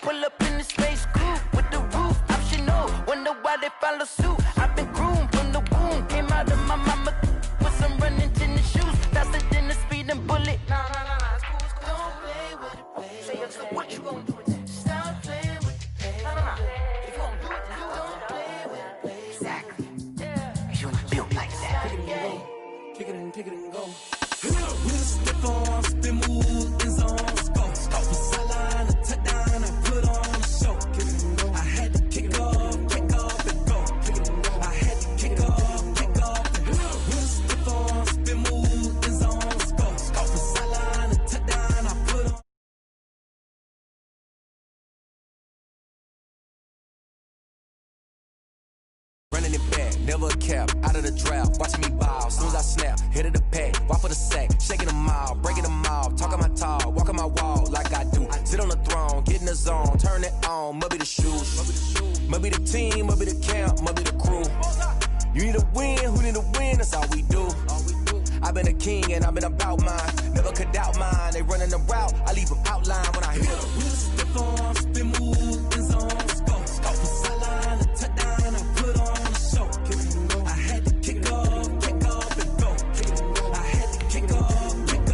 pull up in the space coupe with the roof optional. Wonder why they follow suit. I've been groomed from the womb. Came out of my mama with some running tennis shoes. Faster than the speeding bullet. Nah, it's cool. Don't play with it, baby. Say, so what you gonna do with it? Stop playing with it, baby. Nah. If you gonna do it, then don't play with it, baby. Exactly. Yeah. You ain't built like that. Kick it and go. We'll step on, spin, move, and zone. Go. Off the sideline, a touchdown, I put on a show. I had to kick off, and go. I had to kick off, and go. We'll step on, spin, move, and zone. Go. Off the sideline, a touchdown, I put on. Running it back, never a cap, out of the draft, watching me ball, soon as I snap, hit of the pack, walk for the sack, shaking them all, breaking them all, talking my talk, walking my wall like I do, sit on the throne, get in the zone, turn it on, must be the shoes, must be the team, must be the camp, must be the crew, you need a win, who need a win, that's all we do, I've been a king and I've been about mine, never could doubt mine, they running the route, I leave them outline when I hit them. We'll step on, spin, move, and zone, go, off the sideline, a touchdown, I put on. I had to kick off, and go. I had to kick off, and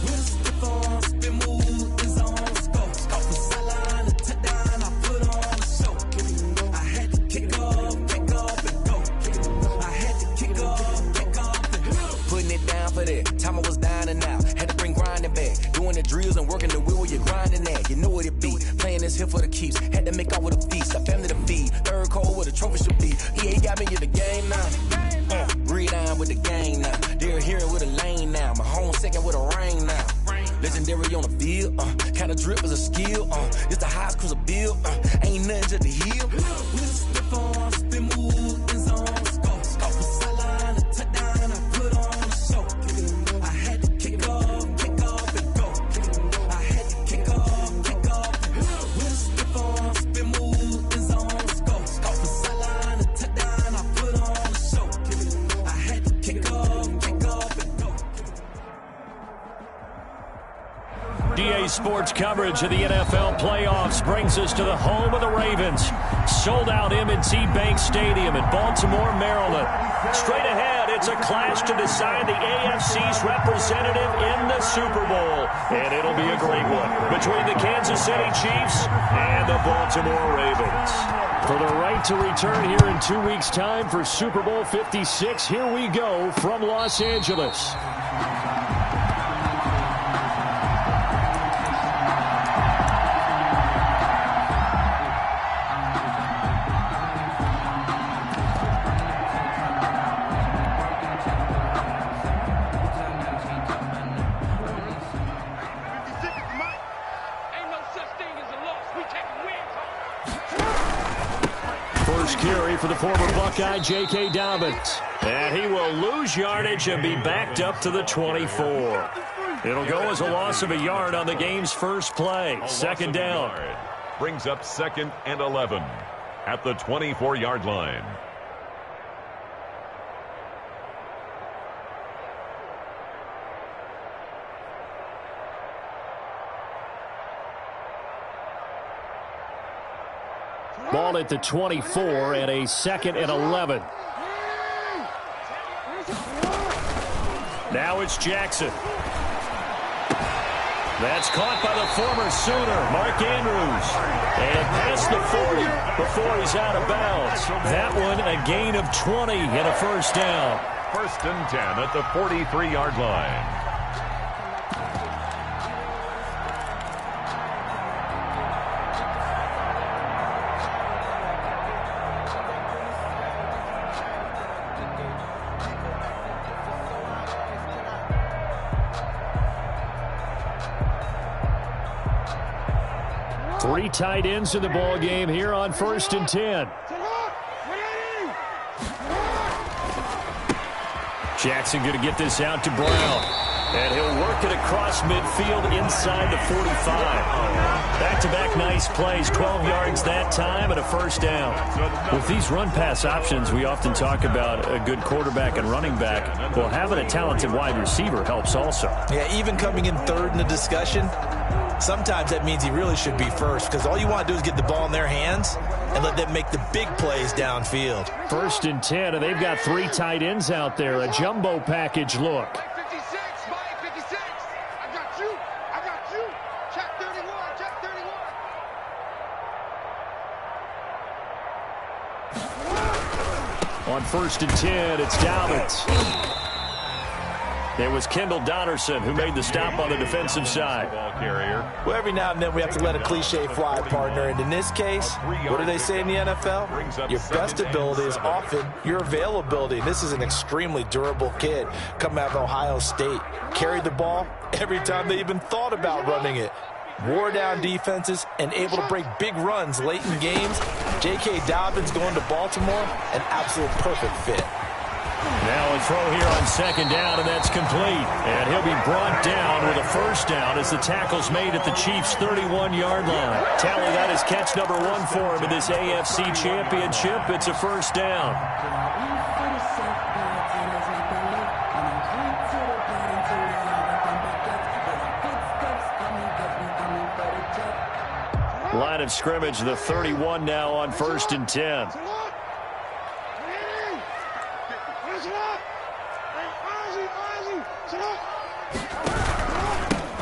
we'll step on, spin, move, and zone, go. Off the sideline, a touchdown, I put on a show. I had to kick off, and go. I had to kick off, and go. Putting it down for that, time I was down and out, had to bring grinding back, doing the drills and working the wheel where you're grinding at, you know what it be, playing this here for the keeps, had to make out with a feast, a family to feed, third cold where the trophy should be, he got me in the game now, breathe on with the gang now, they're here with a lane now, my home second with a rain now, legendary on the field, kinda drip is a skill, it's the highest cruiser bill, ain't nothing to the heel. We'll step on, spin, move, and zone, go, off the sideline, a touchdown, I put on a show, I had to kick off, and go, I had to kick off, and go, we'll step on, spin, move, and zone, go, off the sideline, a touchdown, I put on a show, I had to kick off, and go. DA Sports coverage of the NFL playoffs brings us to the home of the Ravens. Sold out M&T Bank Stadium in Baltimore, Maryland. Straight ahead, it's a clash to decide the AFC's representative in the Super Bowl. And it'll be a great one between the Kansas City Chiefs and the Baltimore Ravens. For the right to return here in 2 weeks' time for Super Bowl 56, here we go from Los Angeles. First carry for the former Buckeye, J.K. Dobbins. And he will lose yardage and be backed up to the 24. It'll go as a loss of a yard on the game's first play. Second down. Brings up 2nd and 11 at the 24-yard line. Ball at the 24 and a 2nd and 11. Now it's Jackson. That's caught by the former Sooner, Mark Andrews. And past the 40 before he's out of bounds. That one a gain of 20 and a first down. 1st and 10 at the 43-yard line. Three tight ends in the ball game here on 1st and 10. Jackson going to get this out to Brown. And he'll work it across midfield inside the 45. Back-to-back nice plays, 12 yards that time and a first down. With these run-pass options, we often talk about a good quarterback and running back. Well, having a talented wide receiver helps also. Yeah, even coming in third in the discussion, sometimes that means he really should be first, because all you want to do is get the ball in their hands and let them make the big plays downfield. 1st and 10, and they've got 3 tight ends out there. A jumbo package look. On 1st and 10, it's Dobbins. It was Kendall Donnerson who made the stop on the defensive side. Ball carrier. Well, every now and then we have to let a cliche fly, partner. And in this case, what do they say in the NFL? Your best ability is often your availability. This is an extremely durable kid coming out of Ohio State. Carried the ball every time they even thought about running it. Wore down defenses and able to break big runs late in games. J.K. Dobbins going to Baltimore, an absolute perfect fit. Now a throw here on 2nd down, and that's complete. And he'll be brought down with a 1st down as the tackle's made at the Chiefs' 31-yard line. Tally, that is catch number 1 for him in this AFC Championship. It's a 1st down. Line of scrimmage, the 31 now on 1st and 10.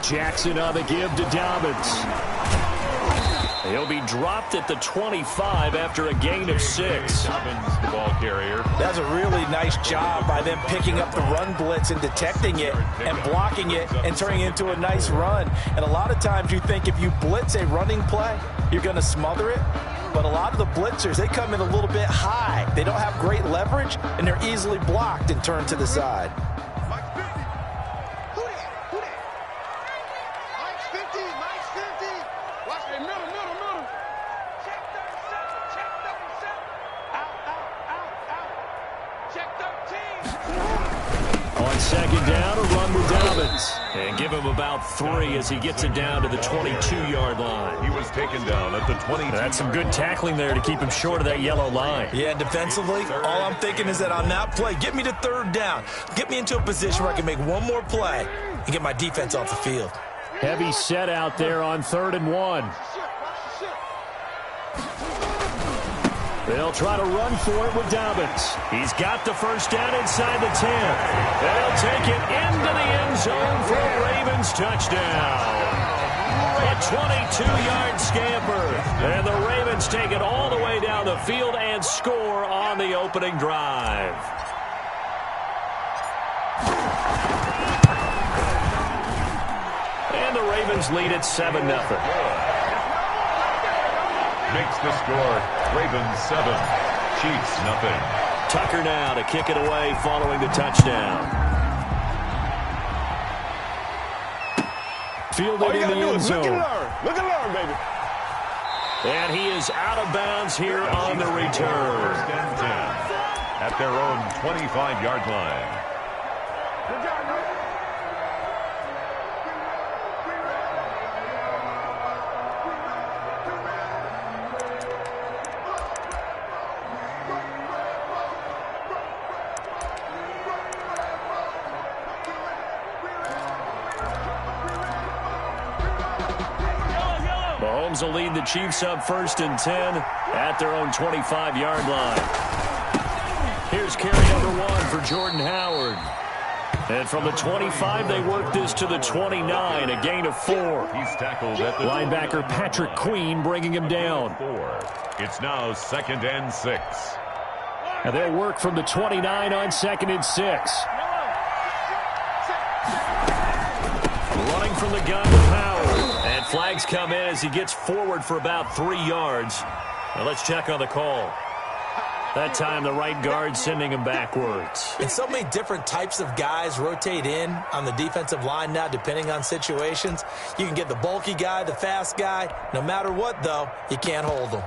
Jackson on the give to Dobbins. He'll be dropped at the 25 after a gain of 6. Dobbins, the ball carrier. That's a really nice job by them picking up the run blitz and detecting it and blocking it and turning it into a nice run. And a lot of times you think if you blitz a running play, you're going to smother it. But a lot of the blitzers, they come in a little bit high. They don't have great leverage, and they're easily blocked and turned to the side. On 2nd down, a run with Dobbins. And give him about 3 as he gets it down to the 22-yard line. He was taken down at the 22. That's some good tackling there to keep him short of that yellow line. Yeah, defensively, all I'm thinking is that on that play, get me to 3rd down. Get me into a position where I can make one more play and get my defense off the field. Heavy set out there on 3rd and 1. They'll try to run for it with Dobbins. He's got the 1st down inside the 10. They'll take it into the end zone for a Ravens touchdown. A 22-yard scamper. And the Ravens take it all the way down the field and score on the opening drive. And the Ravens lead at 7-0. Makes the score. Ravens 7, Chiefs nothing. Tucker now to kick it away following the touchdown. Fielded in the end zone. Look and learn, baby. And he is out of bounds here on the return. 1st and 10 at their own 25-yard line. Good job, man. Mahomes will lead the Chiefs up 1st and 10 at their own 25-yard line. Here's carry number 1 for Jordan Howard. And from the 25, they work this to the 29, a gain of 4. He's tackled at the linebacker Patrick Queen bringing him down. 4. It's now 2nd and 6. And they'll work from the 29 on 2nd and 6. Running from the gun with Howard. And flags come in as he gets forward for about 3 yards. Now let's check on the call. That time the right guard sending him backwards. And so many different types of guys rotate in on the defensive line now depending on situations. You can get the bulky guy, the fast guy. No matter what, though, you can't hold them.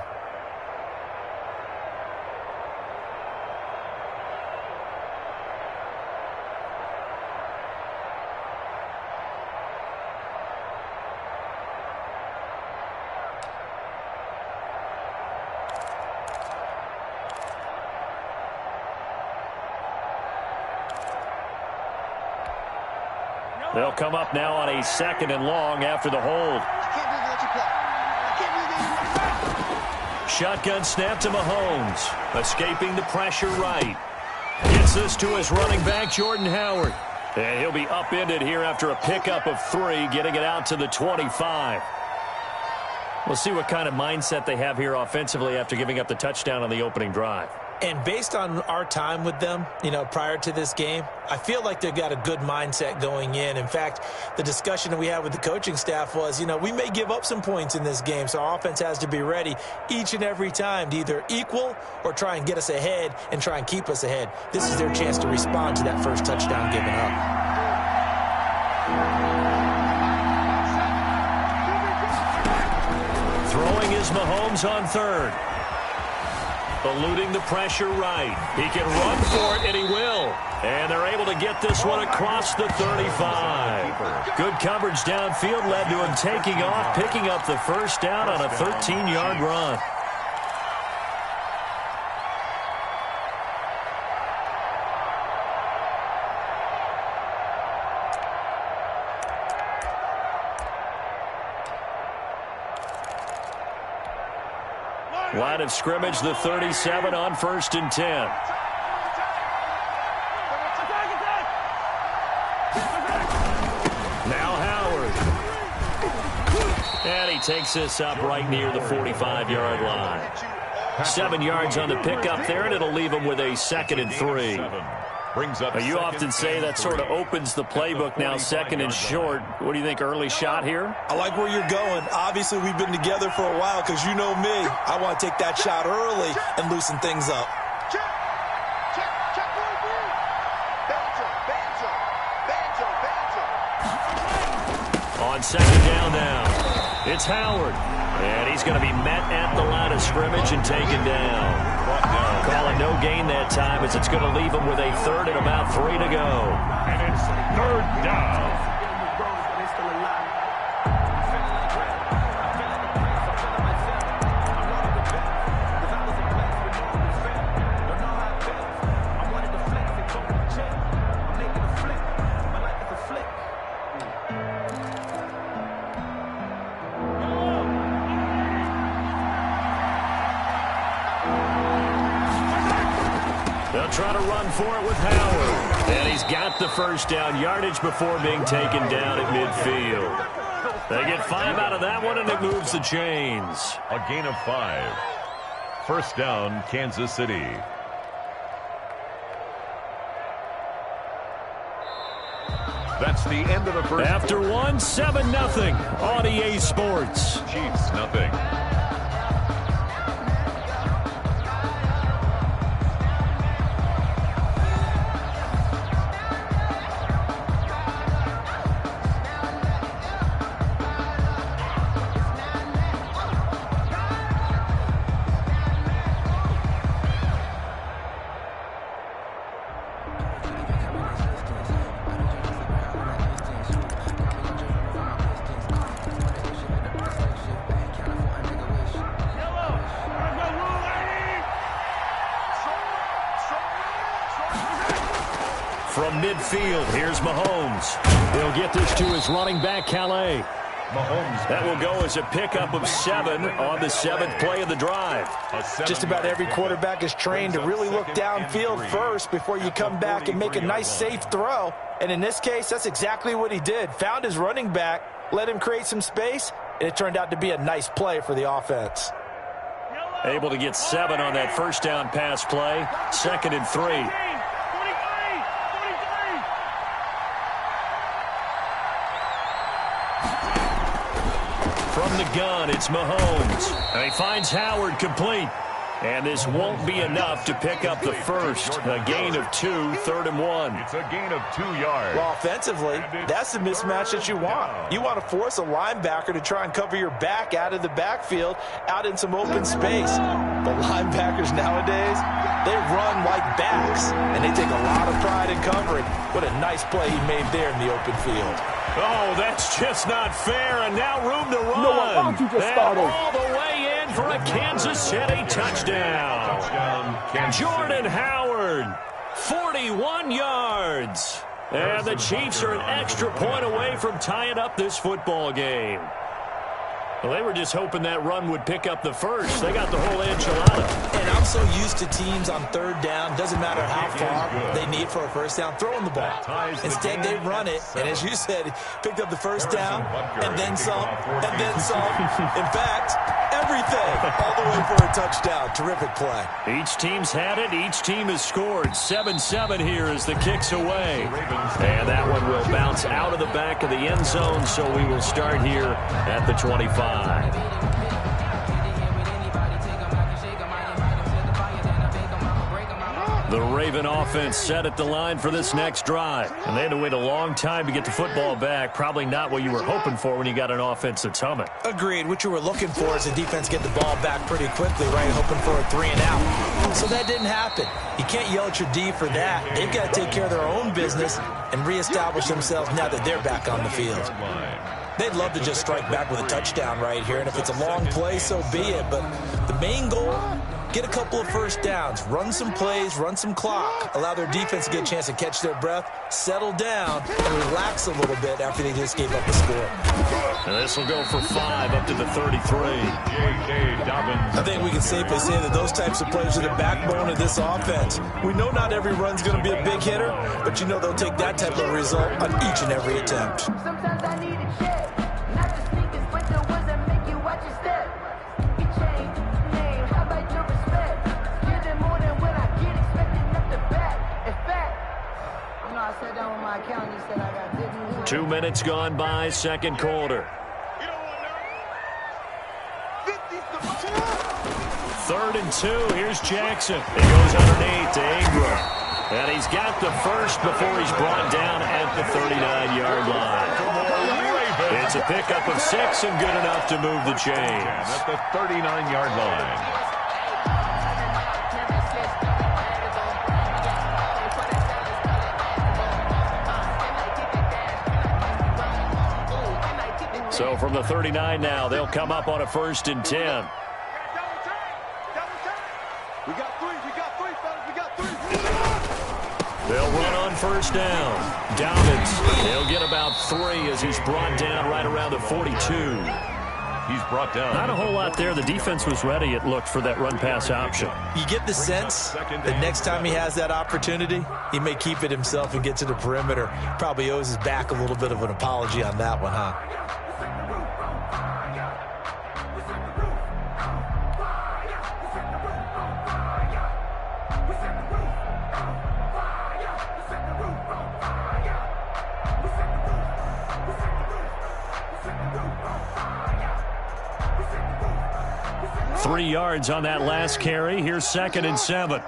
They'll come up now on a 2nd and long after the hold. Shotgun snap to Mahomes. Escaping the pressure right. Gets this to his running back, Jordan Howard. And he'll be upended here after a pickup of 3, getting it out to the 25. We'll see what kind of mindset they have here offensively after giving up the touchdown on the opening drive. And based on our time with them, prior to this game, I feel like they've got a good mindset going in. In fact, the discussion that we had with the coaching staff was, we may give up some points in this game, so our offense has to be ready each and every time to either equal or try and get us ahead and try and keep us ahead. This is their chance to respond to that first touchdown given up. Throwing is Mahomes on 3rd. Eluding the pressure right. He can run for it, and he will. And they're able to get this one across the 35. Good coverage downfield led to him taking off, picking up the first down on a 13-yard run. Line of scrimmage, the 37 on 1st and 10. Now Howard. And he takes this up right near the 45-yard line. 7 yards on the pickup there, and it'll leave him with a 2nd and 3. You often say that sort of opens the playbook now, 2nd and short. What do you think, early shot here? I like where you're going. Obviously, we've been together for a while because you know me. I want to take that shot early and loosen things up. On 2nd down now, it's Howard. And he's going to be met at the line of scrimmage and taken down. Calling no gain that time as it's going to leave him with a 3rd and about 3 to go. And it's 3rd down. They'll try to run for it with Howard. And he's got the first down, yardage before being taken down at midfield. They get 5 out of that one, and it moves the chains. A gain of 5. 1st down, Kansas City. That's the end of the first. After 1, 7-0 on EA Sports. Chiefs, nothing. From midfield, here's Mahomes. He'll get this to his running back, Calais. Mahomes. That will go as a pickup of 7 on the 7th play of the drive. Just about every quarterback is trained to really look downfield first before you come back and make a nice, safe throw. And in this case, that's exactly what he did. Found his running back, let him create some space, and it turned out to be a nice play for the offense. Able to get 7 on that first down pass play. 2nd and 3. From the gun, it's Mahomes. And he finds Howard complete. And this won't be enough to pick up the first. A gain of 2, 3rd and 1. It's a gain of 2 yards. Well, offensively, that's the mismatch that you want. You want to force a linebacker to try and cover your back out of the backfield, out in some open space. The linebackers nowadays, they run like backs, and they take a lot of pride in covering. What a nice play he made there in the open field. Oh, that's just not fair, and now room to run. No, why don't you just start over? All the way in for a Kansas City touchdown. Jordan Howard, 41 yards. And the Chiefs are an extra point away from tying up this football game. Well, they were just hoping that run would pick up the first. They got the whole enchilada. And I'm so used to teams on third down, doesn't matter how far they need for a first down, throwing the ball. Instead, they run it, and as you said, picked up the first down, and then some, and then some. In fact, everything, all the way for a touchdown. Terrific play. Each team's had it. Each team has scored. 7-7 here as the kick's away. And that one will bounce out of the back of the end zone, so we will start here at the 25. The Raven offense set at the line for this next drive. And they had to wait a long time to get the football back. Probably not what you were hoping for when you got an offense that's humming. Agreed. What you were looking for is the defense get the ball back pretty quickly, right? Hoping for a 3 and out. So that didn't happen. You can't yell at your D for that. They've got to take care of their own business and reestablish themselves now that they're back on the field. They'd love to just strike back with a touchdown right here, and if it's a long play, so be it. But the main goal, get a couple of first downs, run some plays, run some clock, allow their defense to get a chance to catch their breath, settle down, and relax a little bit after they just gave up the score. And this will go for 5 up to the 33. I think we can safely say that those types of plays are the backbone of this offense. We know not every run's going to be a big hitter, but you know they'll take that type of result on each and every attempt. Sometimes I need a check. Not the sneakers, but the ones that make you watch your step. You change name, how about your respect? Give them more than what I get, expecting up the back. In fact, you know, I sat down with my accountant and said I got good news. 2 minutes gone by, second quarter. 3rd and 2. Here's Jackson. He goes underneath to Ingram. And he's got the first before he's brought down at the 39-yard line. It's a pickup of 6 and good enough to move the chains. At the 39-yard line. So from the 39 now, they'll come up on a 1st and 10. They'll run on 1st down. Dobbins, he'll get about 3 as he's brought down right around the 42. He's brought down. Not a whole lot there. The defense was ready, it looked, for that run-pass option. You get the sense that next time he has that opportunity, he may keep it himself and get to the perimeter. Probably owes his back a little bit of an apology on that one, huh? Three yards on that last carry. Here's 2nd and 7.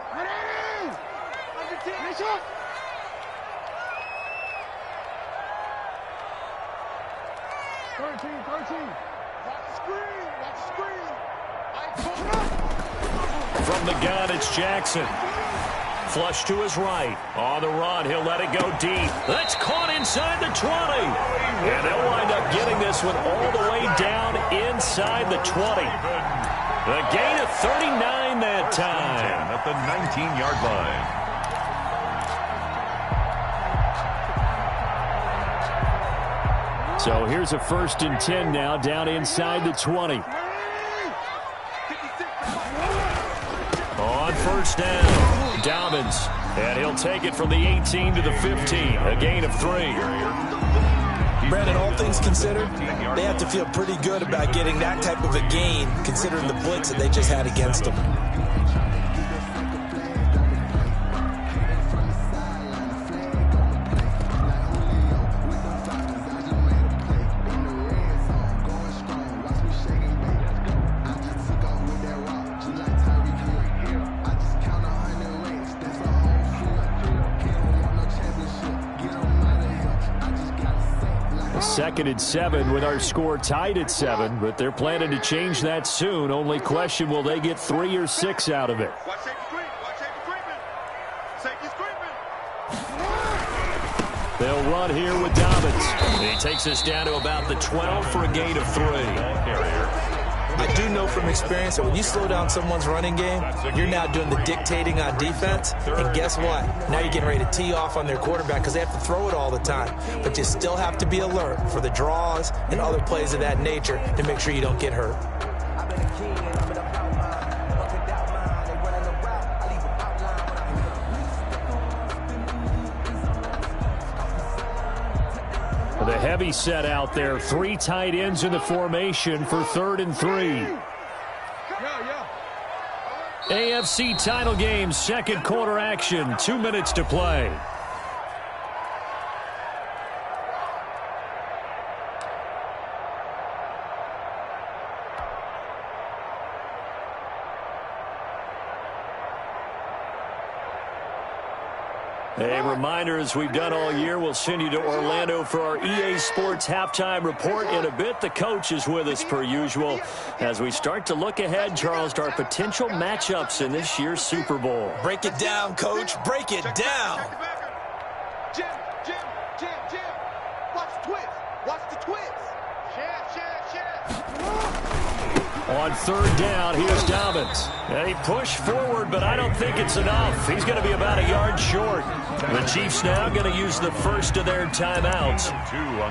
From the gun, it's Jackson. Flush to his right. On the run, he'll let it go deep. That's caught inside the 20. And they'll wind up getting this one all the way down inside the 20. The gain of 39 that time. At the 19-yard line. So here's a 1st and 10 now, down inside the 20. On 1st down, Dobbins. And he'll take it from the 18 to the 15. A gain of 3. Brandon, all things considered, they have to feel pretty good about getting that type of a gain, considering the blitz that they just had against them. Second and 7 with our score tied at 7, but they're planning to change that soon. Only question, will they get 3 or 6 out of it? They'll run here with Dobbins. He takes us down to about the 12 for a gain of 3. I do know from experience that when you slow down someone's running game, you're now doing the dictating on defense. And guess what? Now you're getting ready to tee off on their quarterback because they have to throw it all the time. But you still have to be alert for the draws and other plays of that nature to make sure you don't get hurt. The heavy set out there. 3 tight ends in the formation for 3rd and 3. AFC title game, second quarter action. 2 minutes to play. A reminder, as we've done all year, we'll send you to Orlando for our EA Sports halftime report in a bit. The coach is with us per usual as we start to look ahead, Charles, to our potential matchups in this year's Super Bowl. Break it down, Coach. Break it down. Jim. Watch the twist. Watch the twist. On 3rd down, here's Dobbins. And he pushed forward, but I don't think it's enough. He's going to be about a yard short. The Chiefs now going to use the first of their timeouts.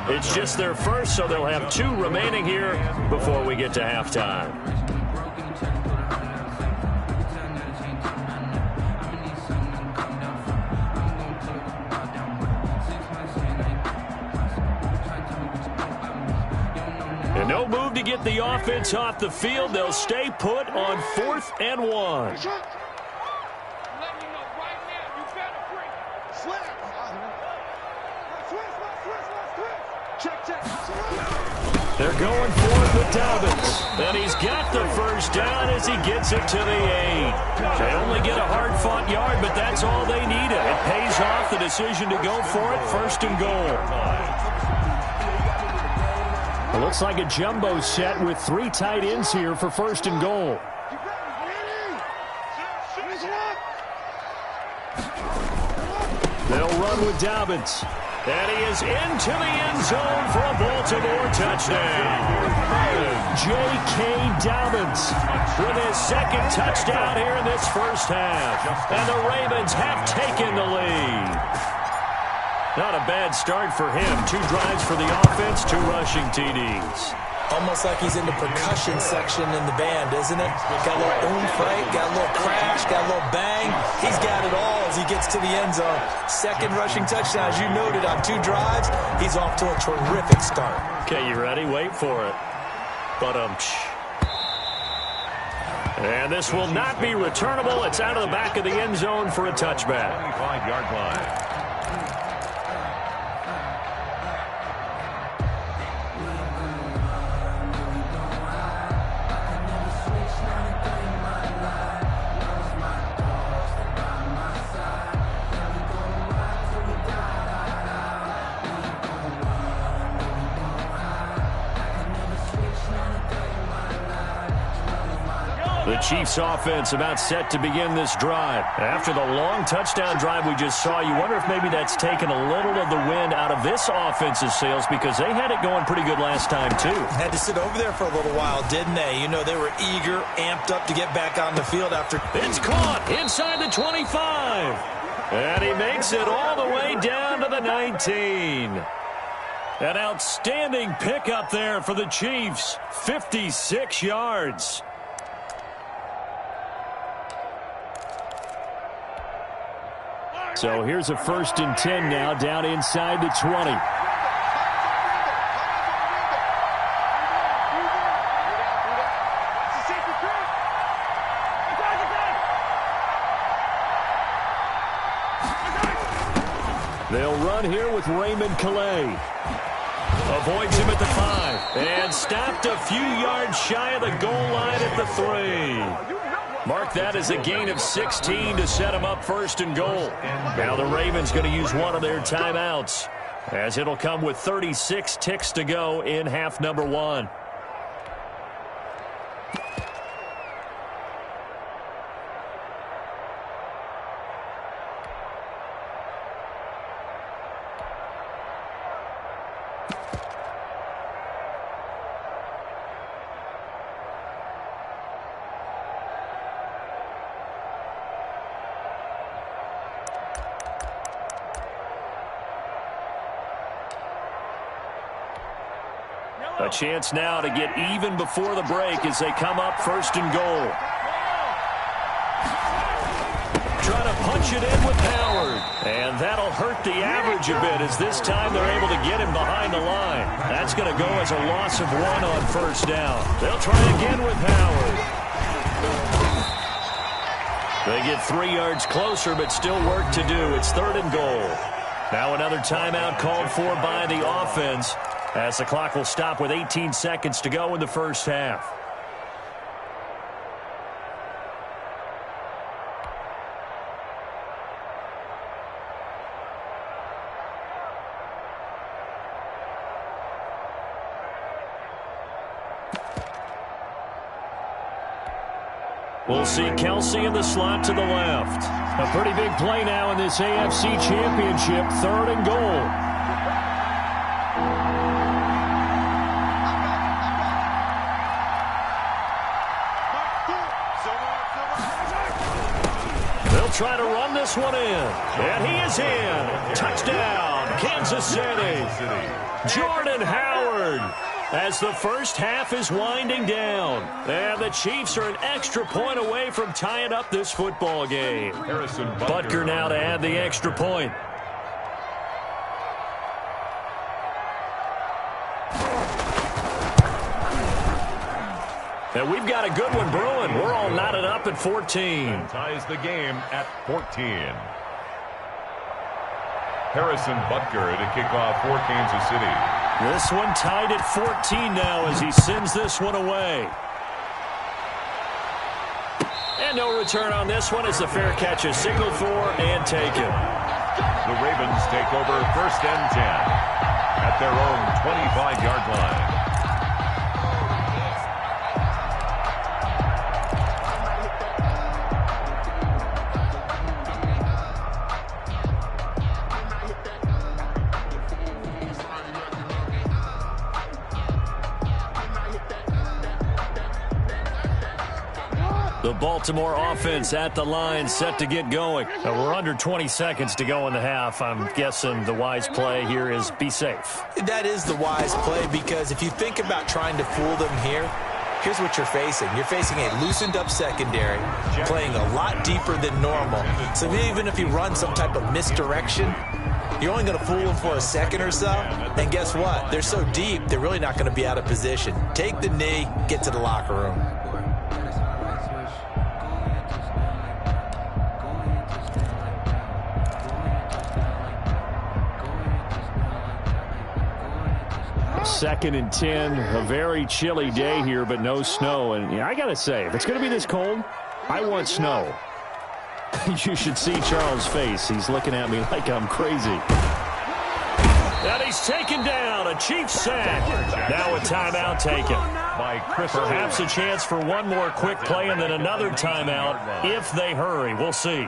It's just their first, so they'll have 2 remaining here before we get to halftime. And no move to get the offense off the field. They'll stay put on 4th and 1. They're going for it with Dobbins. And he's got the first down as he gets it to the 8. They only get a hard-fought yard, but that's all they needed. It pays off the decision to go for it, 1st and goal. It looks like a jumbo set with 3 tight ends here for 1st and goal. They'll run with Dobbins. And he is into the end zone for a Baltimore touchdown. J.K. Dobbins with his 2nd touchdown here in this first half. And the Ravens have taken the lead. Not a bad start for him. 2 drives for the offense, 2 rushing TDs. Almost like he's in the percussion section in the band, isn't it? Got a little oomph, right? Got a little crash, got a little bang. He's got it all as he gets to the end zone. 2nd rushing touchdown, as you noted, on 2 drives. He's off to a terrific start. Okay, you ready? Wait for it. And this will not be returnable. It's out of the back of the end zone for a touchback. 25-yard line. The Chiefs offense about set to begin this drive. After the long touchdown drive we just saw, you wonder if maybe that's taken a little of the wind out of this offense's sails because they had it going pretty good last time too. Had to sit over there for a little while, didn't they? You know, they were eager, amped up to get back on the field after. It's caught inside the 25. And he makes it all the way down to the 19. An outstanding pickup there for the Chiefs. 56 yards. So here's a 1st and 10 now, down inside the 20. They'll run here with Raymond Calais. Avoids him at the 5. And stopped a few yards shy of the goal line at the 3. Mark that as a gain of 16 to set him up 1st and goal. Now the Ravens going to use one of their timeouts as it'll come with 36 ticks to go in half number 1. A chance now to get even before the break as they come up 1st and goal. Try to punch it in with Howard. And that'll hurt the average a bit as this time they're able to get him behind the line. That's going to go as a loss of 1 on 1st down. They'll try again with Howard. They get 3 yards closer, but still work to do. It's 3rd and goal. Now another timeout called for by the offense as the clock will stop with 18 seconds to go in the 1st half. We'll see Kelsey in the slot to the left. A pretty big play now in this AFC Championship. 3rd and goal. They'll try to run this one in. And he is in. Touchdown, Kansas City. Jordan Howard. As the 1st half is winding down. And the Chiefs are an extra point away from tying up this football game. Butker now to add the extra point. And we've got a good one brewing. We're all knotted up at 14. And ties the game at 14. Harrison Butker to kick off for Kansas City. This one tied at 14 now as he sends this one away. And no return on this one as the fair catch is signaled for and taken. The Ravens take over 1st and 10 at their own 25-yard line. The Baltimore offense at the line set to get going. We're under 20 seconds to go in the half. I'm guessing the wise play here is be safe. That is the wise play because if you think about trying to fool them here, here's what you're facing. You're facing a loosened up secondary, playing a lot deeper than normal. So even if you run some type of misdirection, you're only going to fool them for a second or so. And guess what? They're so deep, they're really not going to be out of position. Take the knee, get to the locker room. Second and 10, a very chilly day here, but no snow. And yeah, I got to say, if it's going to be this cold, I want snow. You should see Charles' face. He's looking at me like I'm crazy. And he's taken down. A Chiefs sack. Now a timeout taken. Perhaps a chance for one more quick play and then another timeout if they hurry. We'll see.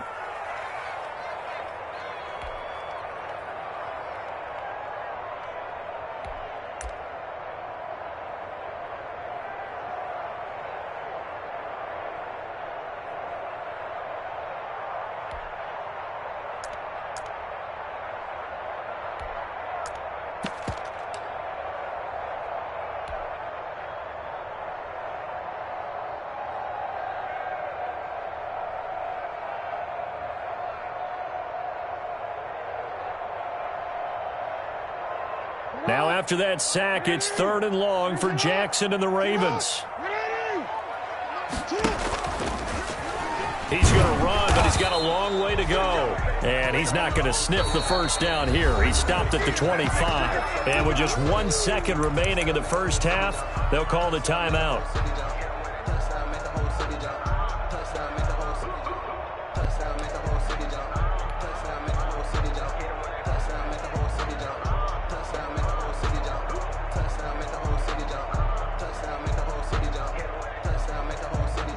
Now after that sack, it's 3rd and long for Jackson and the Ravens. He's going to run, but he's got a long way to go. And he's not going to sniff the 1st down here. He stopped at the 25. And with just 1 second remaining in the 1st half, they'll call the timeout.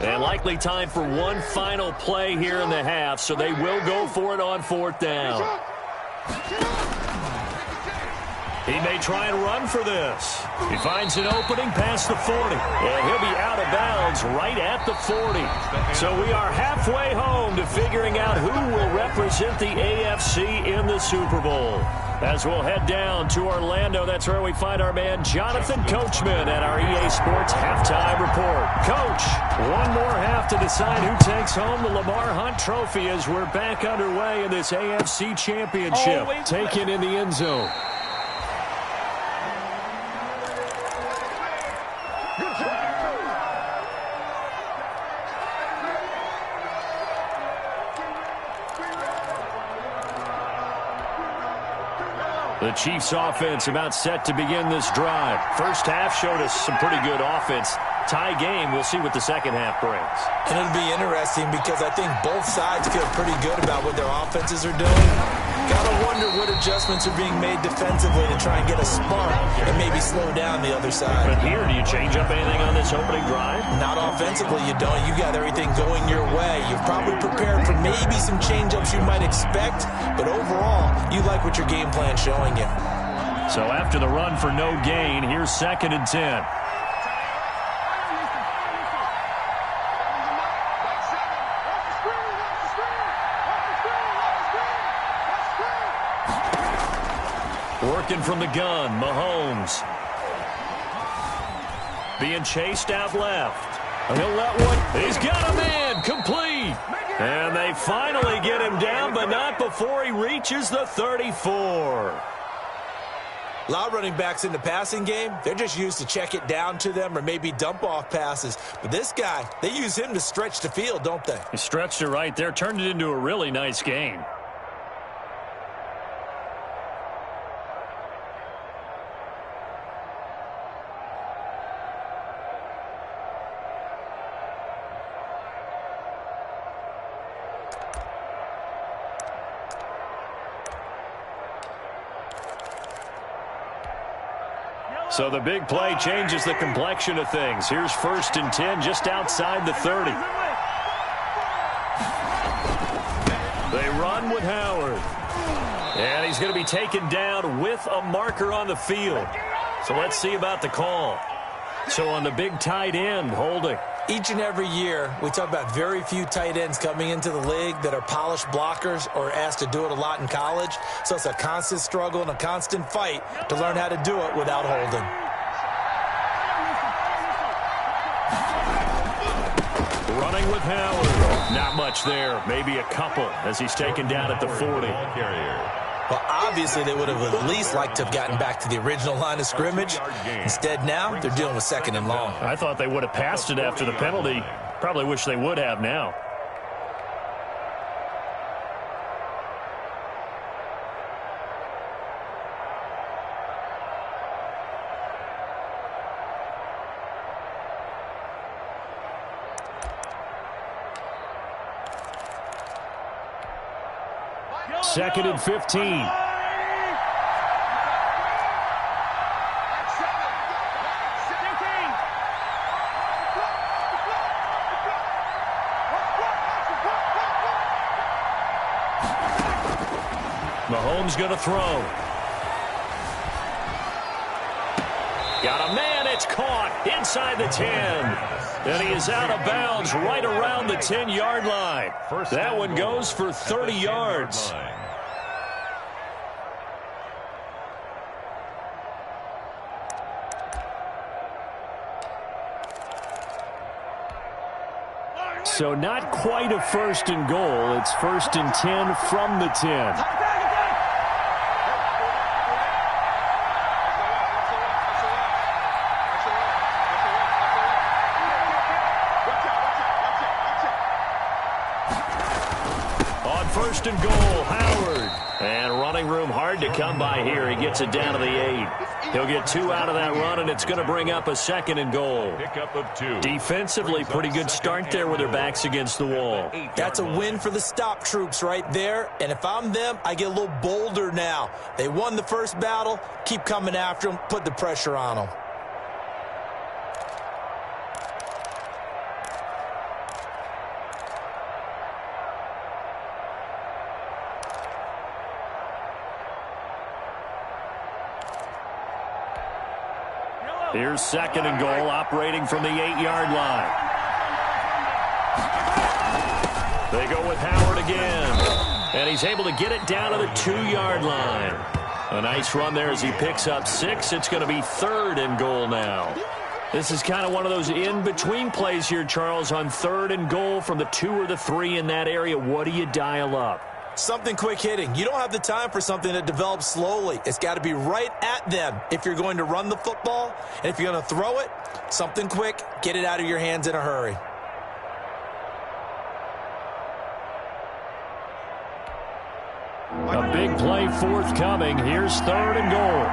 And likely time for one final play here in the half, so they will go for it on 4th down. He may try and run for this. He finds an opening past the 40. And he'll be out of bounds bounds right at the 40. So we are halfway home to figuring out who will represent the AFC in the Super Bowl. As we'll head down to Orlando, that's where we find our man Jonathan Coachman at our EA Sports Halftime Report. Coach, one more half to decide who takes home the Lamar Hunt Trophy as we're back underway in this AFC Championship. Taken in the end zone. The Chiefs offense about set to begin this drive. First half showed us some pretty good offense. Tie game, we'll see what the second half brings. And it'll be interesting because I think both sides feel pretty good about what their offenses are doing. Gotta wonder what adjustments are being made defensively to try and get a spark and maybe slow down the other side. But here, do you change up anything on this opening drive? Not offensively, you don't. You got everything going your way. You've probably prepared for maybe some change-ups you might expect, but overall, you like what your game plan's showing you. So after the run for no gain, here's 2nd and 10. Working from the gun, Mahomes. Being chased out left. He'll let one. He's got a man. Complete. And they finally get him down, but not before he reaches the 34. A lot of running backs in the passing game, they're just used to check it down to them or maybe dump off passes. But this guy, they use him to stretch the field, don't they? He stretched it right there, turned it into a really nice game. So the big play changes the complexion of things. Here's 1st and 10 just outside the 30. They run with Howard. And he's going to be taken down with a marker on the field. So let's see about the call. So on the big tight end, holding. Each and every year, we talk about very few tight ends coming into the league that are polished blockers or asked to do it a lot in college. So it's a constant struggle and a constant fight to learn how to do it without holding. Running with Howard. Not much there. Maybe a couple as he's taken down at the 40. Well, obviously, they would have at least liked to have gotten back to the original line of scrimmage. Instead, now, they're dealing with 2nd and long. I thought they would have passed it after the penalty. Probably wish they would have now. Second and 15. Mahomes going to throw. Got a man. It's caught inside the 10. And he is out of bounds right around the 10-yard line. That one goes for 30 yards. So not quite a 1st and goal. It's 1st and 10 from the 10. On 1st and goal, Howard. And running room hard to come by here. He gets it down to the 8. He'll get 2 out of that run, and it's going to bring up a 2nd and goal. Pickup of 2. Defensively, pretty good start there with their backs against the wall. That's a win for the stop troops right there. And if I'm them, I get a little bolder now. They won the first battle. Keep coming after them. Put the pressure on them. Here's 2nd and goal, operating from the 8-yard line. They go with Howard again. And he's able to get it down to the 2-yard line. A nice run there as he picks up 6. It's going to be 3rd and goal now. This is kind of one of those in-between plays here, Charles, on 3rd and goal from the 2 or the 3 in that area. What do you dial up? Something quick hitting. You don't have the time for something that develops slowly. It's got to be right at them if you're going to run the football. And if you're going to throw it, something quick, get it out of your hands in a hurry. A big play forthcoming. Here's 3rd and goal.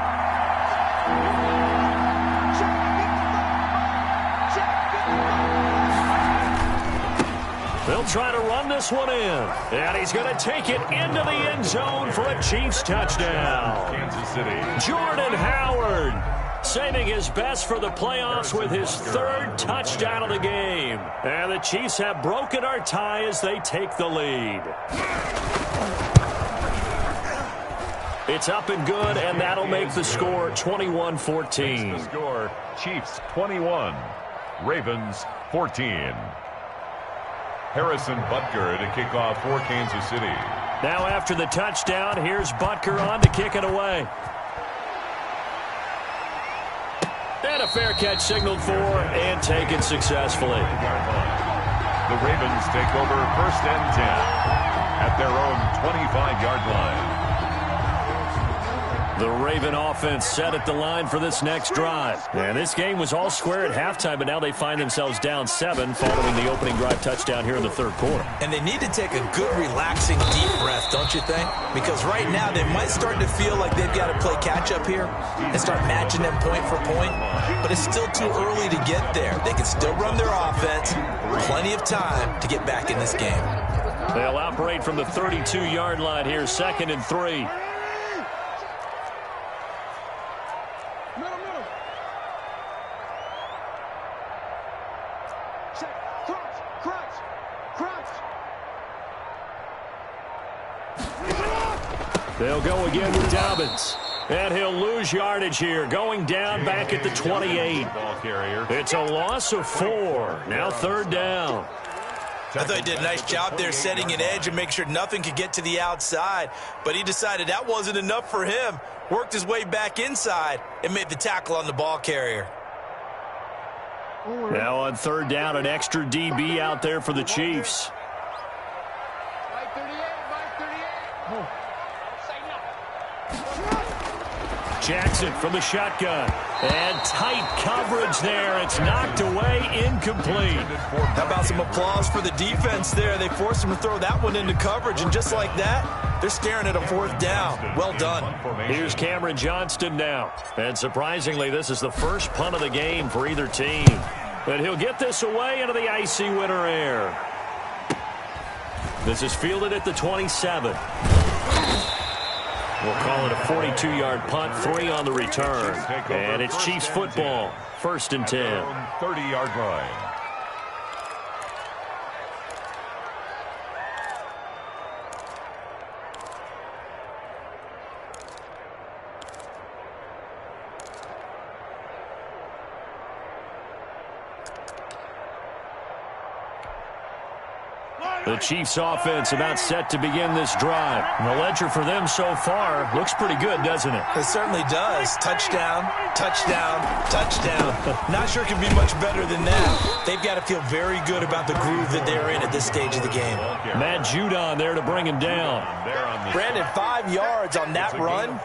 They'll try to run this one in. And he's going to take it into the end zone for a Chiefs touchdown. Kansas City. Jordan Howard saving his best for the playoffs with his 3rd touchdown of the game. And the Chiefs have broken our tie as they take the lead. It's up and good, and that'll make the score 21-14. The score, Chiefs 21, Ravens 14. Harrison Butker to kick off for Kansas City. Now after the touchdown, here's Butker on to kick it away. And a fair catch signaled for and taken successfully. The Ravens take over 1st and 10 at their own 25-yard line. The Raven offense set at the line for this next drive. And this game was all square at halftime, but now they find themselves down 7 following the opening drive touchdown here in the 3rd quarter. And they need to take a good, relaxing, deep breath, don't you think? Because right now they might start to feel like they've got to play catch-up here and start matching them point for point. But it's still too early to get there. They can still run their offense. Plenty of time to get back in this game. They'll operate from the 32-yard line here, 2nd and 3. They'll go again with Dobbins. And he'll lose yardage here, going down back at the 28. It's a loss of 4. Now 3rd down. I thought he did a nice job there setting an edge and make sure nothing could get to the outside. But he decided that wasn't enough for him. Worked his way back inside and made the tackle on the ball carrier. Now on 3rd down, an extra DB out there for the Chiefs. Jackson from the shotgun. And tight coverage there. It's knocked away, incomplete. How about some applause for the defense there? They forced him to throw that one into coverage, and just like that, they're staring at a 4th down. Well done. Here's Cameron Johnston now. And surprisingly, this is the first punt of the game for either team. But he'll get this away into the icy winter air. This is fielded at the 27. We'll call it a 42-yard punt, 3 on the return. And it's Chiefs football, 1st and 10. 30-yard line. The Chiefs offense about set to begin this drive. And the ledger for them so far looks pretty good, doesn't it? It certainly does. Touchdown, touchdown, touchdown. Not sure it can be much better than that. They've got to feel very good about the groove that they're in at this stage of the game. Matt Judon there to bring him down. Brandon, 5 yards on that run.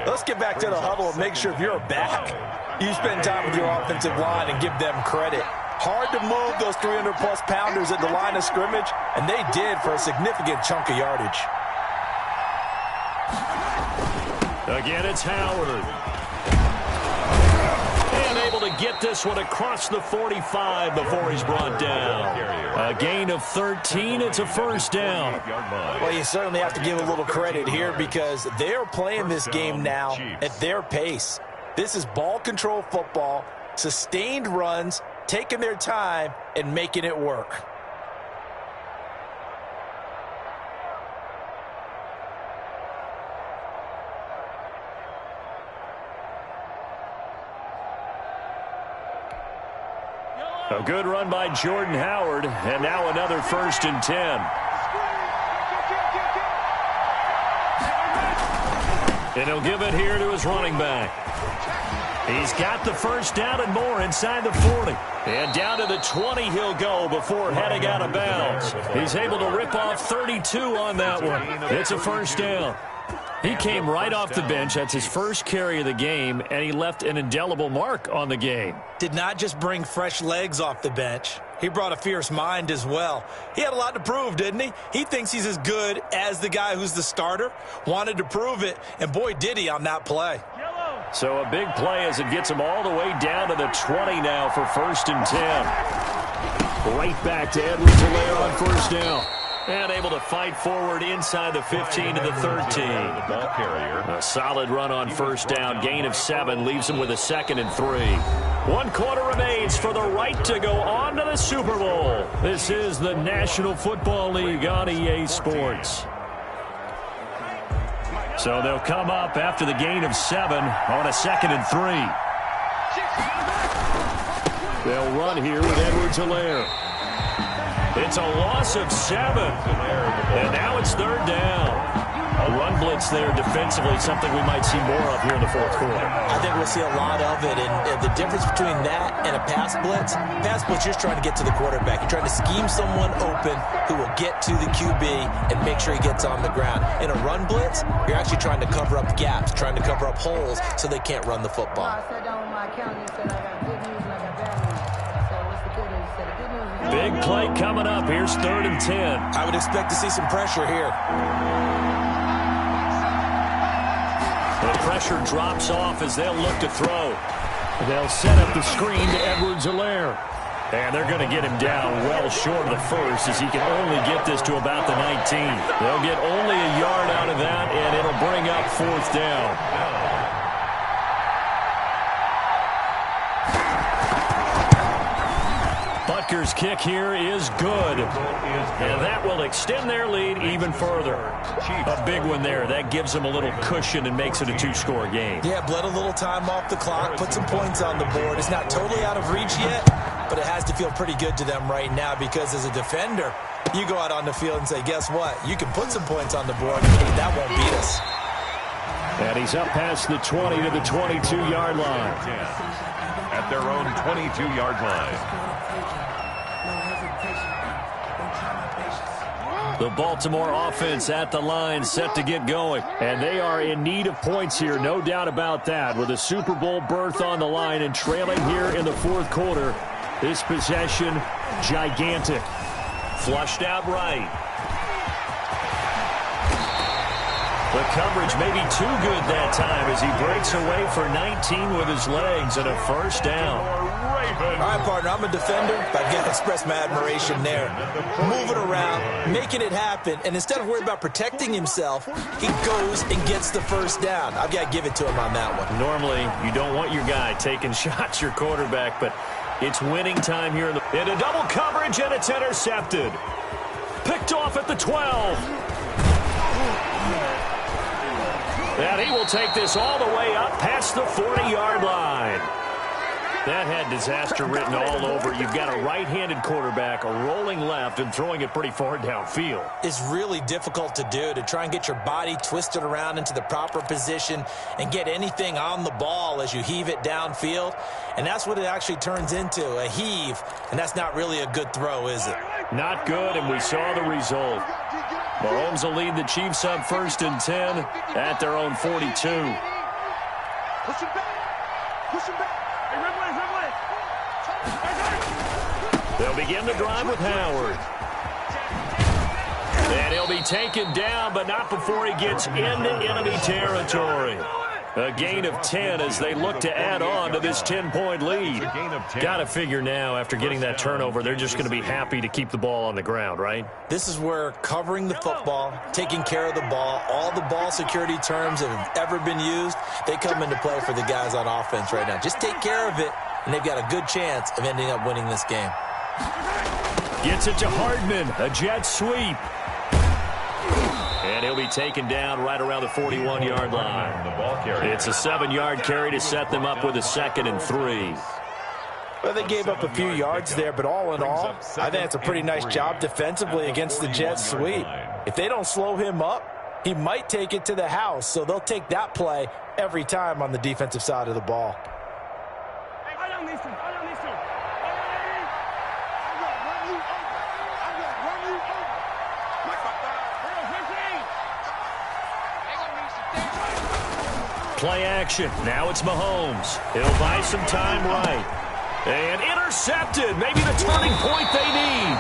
Let's get back to the huddle and make sure if you're a back, you spend time with your offensive line and give them credit. Hard to move those 300-plus pounders at the line of scrimmage, and they did for a significant chunk of yardage. Again, it's Howard. And able to get this one across the 45 before he's brought down. A gain of 13. It's a 1st down. Well, you certainly have to give a little credit here because they're playing this game now at their pace. This is ball control football, sustained runs, taking their time and making it work. A good run by Jordan Howard, and now another 1st and 10. And he'll give it here to his running back. He's got the first down and more inside the 40. And down to the 20 he'll go before heading out of bounds. He's able to rip off 32 on that one. It's a first down. He came right off the bench. That's his first carry of the game, and he left an indelible mark on the game. Did not just bring fresh legs off the bench. He brought a fierce mind as well. He had a lot to prove, didn't he? He thinks he's as good as the guy who's the starter. Wanted to prove it, and boy, did he on that play. So a big play as it gets him all the way down to the 20 now for 1st and 10. Right back to Edwards-Helaire on first down. And able to fight forward inside the 15 to the 13. A solid run on first down. Gain of 7 leaves him with a 2nd and 3. 1 quarter remains for the right to go on to the Super Bowl. This is the National Football League on EA Sports. So they'll come up after the gain of 7 on a 2nd and 3. They'll run here with Edwards-Helaire. It's a loss of 7. And now it's 3rd down. A run blitz there defensively, something we might see more of here in the 4th quarter. I think we'll see a lot of it. And the difference between that and a pass blitz, you're just trying to get to the quarterback. You're trying to scheme someone open who will get to the QB and make sure he gets on the ground. In a run blitz, you're actually trying to cover up gaps, trying to cover up holes so they can't run the football. I sat down with my accountant and said I got good news and I got bad news. So what's the good news? He said the good news is big play coming up. Here's 3rd and 10. I would expect to see some pressure here. The pressure drops off as they'll look to throw. They'll set up the screen to Edwards-Helaire. And they're going to get him down well short of the 1st as he can only get this to about the 19. They'll get only a yard out of that, and it'll bring up 4th down. Butker's kick here is good. And that will extend their lead even further. A big one there. That gives them a little cushion and makes it a 2-score game. Yeah, bled a little time off the clock, put some points on the board. It's not totally out of reach yet, but it has to feel pretty good to them right now because as a defender, you go out on the field and say, guess what? You can put some points on the board, but that won't beat us. And he's up past the 20 to the 22-yard line. At their own 22-yard line. The Baltimore offense at the line set to get going. And they are in need of points here, no doubt about that. With a Super Bowl berth on the line and trailing here in the 4th quarter. This possession, gigantic. Flushed out right. The coverage may be too good that time as he breaks away for 19 with his legs and a first down. All right, partner, I'm a defender, but I've got to express my admiration there. Moving around, making it happen, and instead of worrying about protecting himself, he goes and gets the first down. I've got to give it to him on that one. Normally, you don't want your guy taking shots, your quarterback, but it's winning time here. Into double coverage, and it's intercepted. Picked off at the 12. And he will take this all the way up past the 40-yard line. That had disaster written all over. You've got a right-handed quarterback, a rolling left, and throwing it pretty far downfield. It's really difficult to do, to try and get your body twisted around into the proper position and get anything on the ball as you heave it downfield. And that's what it actually turns into, a heave. And that's not really a good throw, is it? Not good, and we saw the result. Mahomes will lead the Chiefs up 1st and 10 at their own 42. Push him back. Push him back. Hey, Ridley. They'll begin the drive with Howard. And he'll be taken down, but not before he gets into enemy territory. A gain of 10 as they look to add on to this 10-point lead. Got to figure now, after getting that turnover, they're just going to be happy to keep the ball on the ground, right? This is where covering the football, taking care of the ball, all the ball security terms that have ever been used, they come into play for the guys on offense right now. Just take care of it, and they've got a good chance of ending up winning this game. Gets it to Hardman, a jet sweep. And he'll be taken down right around the 41-yard line. It's a 7-yard carry to set them up with a 2nd and 3. Well, they gave up a few yards there, but all in all, I think it's a pretty nice job defensively against the jet sweep. If they don't slow him up, he might take it to the house, so they'll take that play every time on the defensive side of the ball. Play action. Now it's Mahomes. He'll buy some time right. And intercepted. Maybe the turning point they need.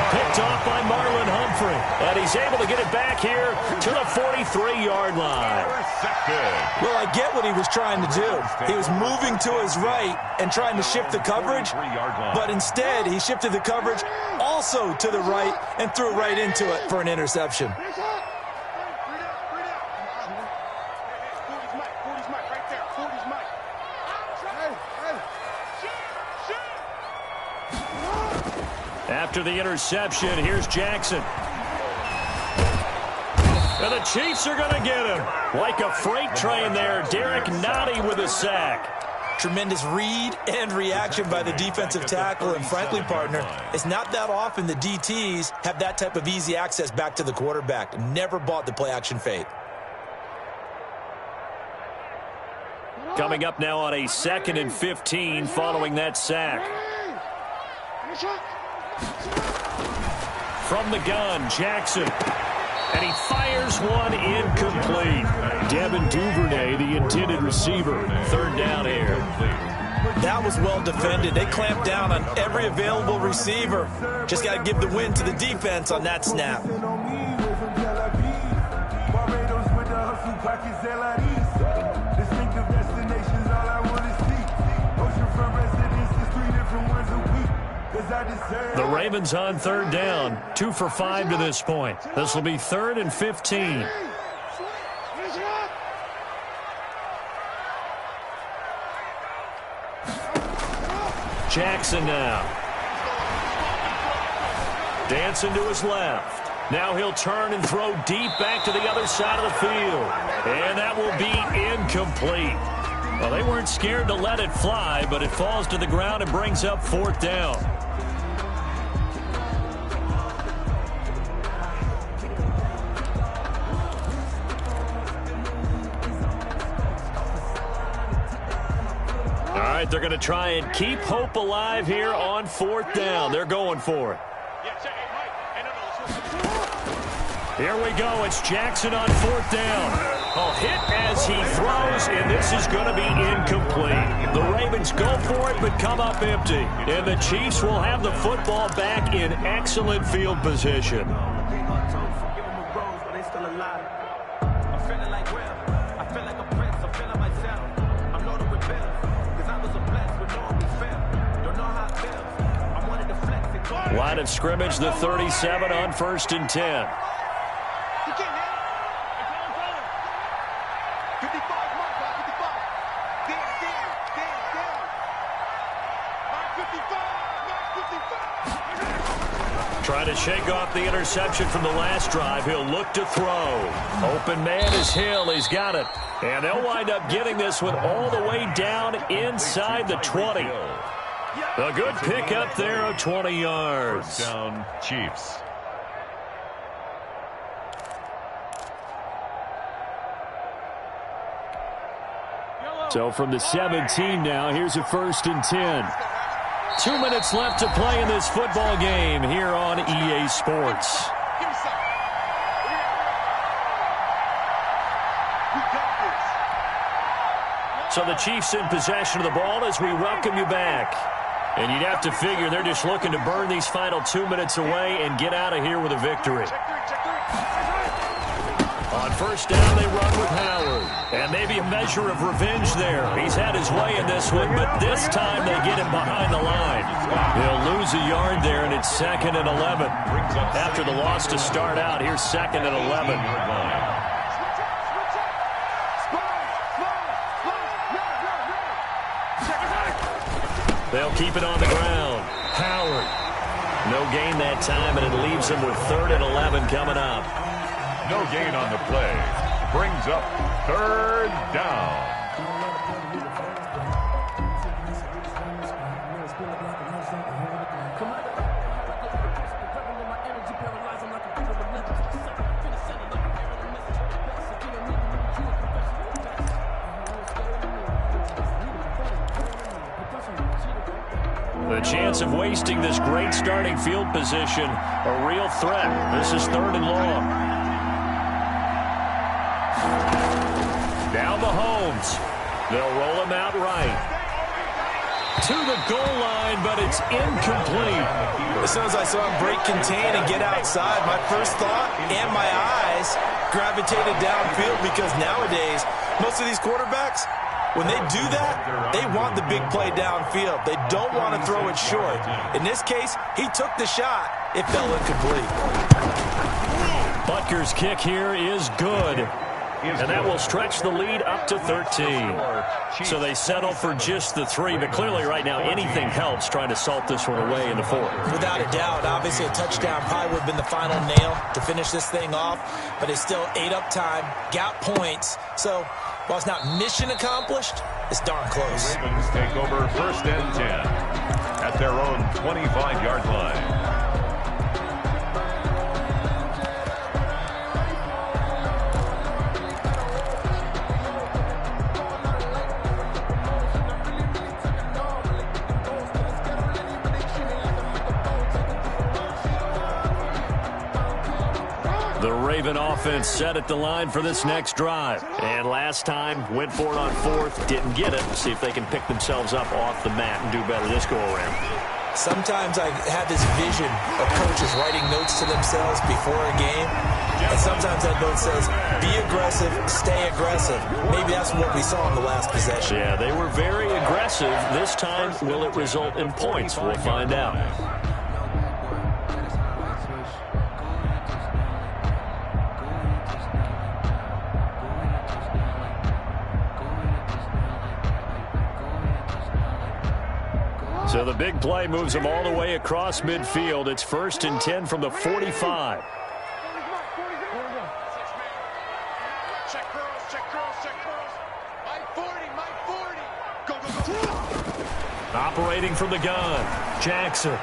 Picked off by Marlon Humphrey. And he's able to get it back here to the 43-yard line. Well, I get what he was trying to do. He was moving to his right and trying to shift the coverage. But instead, he shifted the coverage also to the right and threw right into it for an interception. After the interception, here's Jackson. And the Chiefs are going to get him. Like a freight train there, Derek Nottie with a sack. Tremendous read and reaction by the defensive tackle. And frankly, partner, it's not that often the DTs have that type of easy access back to the quarterback. Never bought the play-action fake. Coming up now on a 2nd and 15 following that sack. From the gun, Jackson. And he fires one incomplete. Devin Duvernay, the intended receiver. 3rd down here. That was well defended. They clamped down on every available receiver. Just got to give the win to the defense on that snap. The Ravens on 3rd down. 2 for 5 to this point. This will be 3rd and 15. Jackson now. Dancing to his left. Now he'll turn and throw deep back to the other side of the field. And that will be incomplete. Well, they weren't scared to let it fly, but it falls to the ground and brings up 4th down. All right, they're going to try and keep hope alive here on 4th down. They're going for it. Here we go. It's Jackson on 4th down. A hit as he throws, and this is going to be incomplete. The Ravens go for it, but come up empty. And the Chiefs will have the football back in excellent field position. Line of scrimmage, the 37 on 1st and 10. Trying to shake off the interception from the last drive. He'll look to throw. Open man is Hill. He's got it. And they'll wind up getting this one all the way down inside the 20. A good pickup there of 20 yards. 1st down, Chiefs. So from the 17 now, here's a 1st and 10. 2 minutes left to play in this football game here on EA Sports. So the Chiefs in possession of the ball as we welcome you back. And you'd have to figure they're just looking to burn these final 2 minutes away and get out of here with a victory. On 1st down, they run with Howard. And maybe a measure of revenge there. He's had his way in this one, but this time they get him behind the line. He'll lose a yard there, and it's 2nd and 11. After the loss to start out, here's 2nd and 11. They'll keep it on the ground. Howard. No gain that time, and it leaves them with 3rd and 11 coming up. No gain on the play. Brings up 3rd down. chance of wasting this great starting field position a real threat. This is 3rd and long. Now Mahomes. They'll roll him out right. To the goal line, but it's incomplete. As soon as I saw him break contain and get outside, my first thought and my eyes gravitated downfield, because nowadays, most of these quarterbacks, when they do that, they want the big play downfield. They don't want to throw it short. In this case, he took the shot. It fell incomplete. Butker's kick here is good. And that will stretch the lead up to 13. So they settle for just the 3, but clearly right now anything helps trying to salt this one away in the 4th. Without a doubt, obviously a touchdown probably would have been the final nail to finish this thing off, but it's still ate up time, got points. So while it's not mission accomplished, it's darn close. The Ravens take over 1st and 10 at their own 25-yard line. The Raven offense set at the line for this next drive. And last time, went for it on 4th, didn't get it. See if they can pick themselves up off the mat and do better this go-around. Sometimes I have this vision of coaches writing notes to themselves before a game. And sometimes that note says, be aggressive, stay aggressive. Maybe that's what we saw in the last possession. Yeah, they were very aggressive. This time, will it result in points? We'll find out. So the big play moves them all the way across midfield. It's 1st and 10 from the 45. Check curls, check curls, check curls. My 40, my 40. Go, go, go. Operating from the gun, Jackson.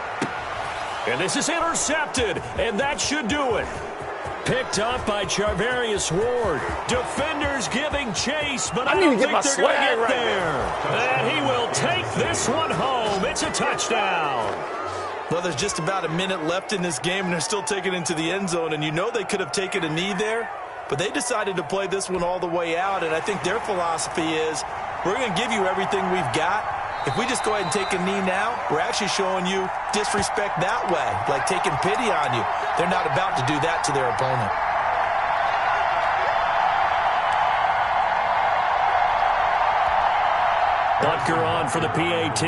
And this is intercepted, and that should do it. Picked up by Charvarius Ward. Defenders giving chase, but I don't think they're going to get there. And he will take this one home. It's a touchdown. Well, there's just about a minute left in this game, and they're still taking it into the end zone. And you know they could have taken a knee there, but they decided to play this one all the way out. And I think their philosophy is, we're going to give you everything we've got. If we just go ahead and take a knee now, we're actually showing you disrespect that way, like taking pity on you. They're not about to do that to their opponent. Butker on for the PAT.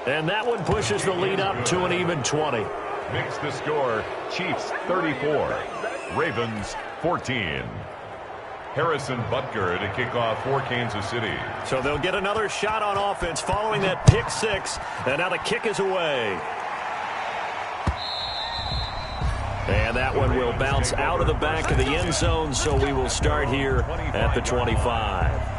And that one pushes the lead up to an even 20. Makes the score Chiefs 34, Ravens 14. Harrison Butker to kick off for Kansas City. So they'll get another shot on offense following that pick 6. And now the kick is away. And that one will bounce out of the back of the end zone, so we will start here at the 25.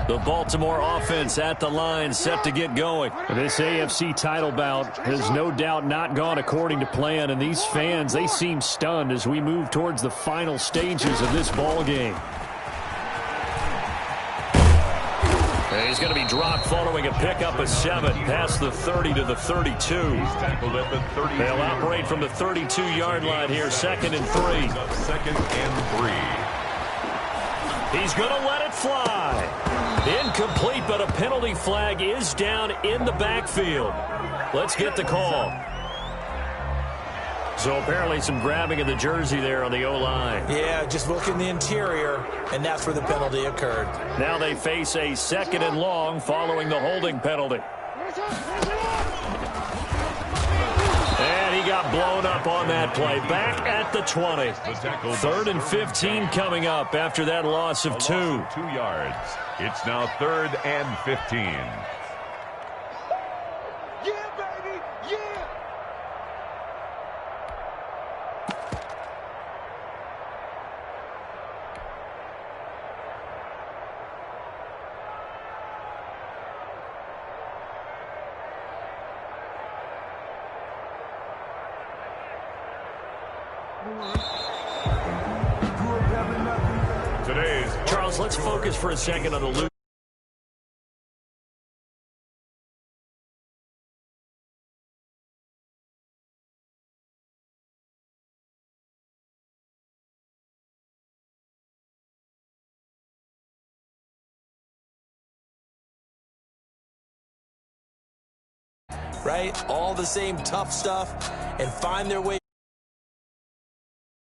The Baltimore offense at the line, set to get going. This AFC title bout has no doubt not gone according to plan, and these fans, they seem stunned as we move towards the final stages of this ball game. And he's going to be dropped following a pickup of 7 past the 30 to the 32. He's tackled at the 32. They'll operate from the 32-yard line here, 2nd and 3. 2nd and 3. He's going to let it fly. Incomplete, but a penalty flag is down in the backfield. Let's get the call. So apparently some grabbing of the jersey there on the O-line. Yeah, just look in the interior, and that's where the penalty occurred. Now they face a 2nd and long following the holding penalty. And he got blown up on that play. Back at the 20. 3rd and 15 coming up after that loss of 2. 2 yards. It's now 3rd and 15. Yeah, baby, yeah. Today's Charles, let's focus for a second on the loop. Right? All the same tough stuff and find their way.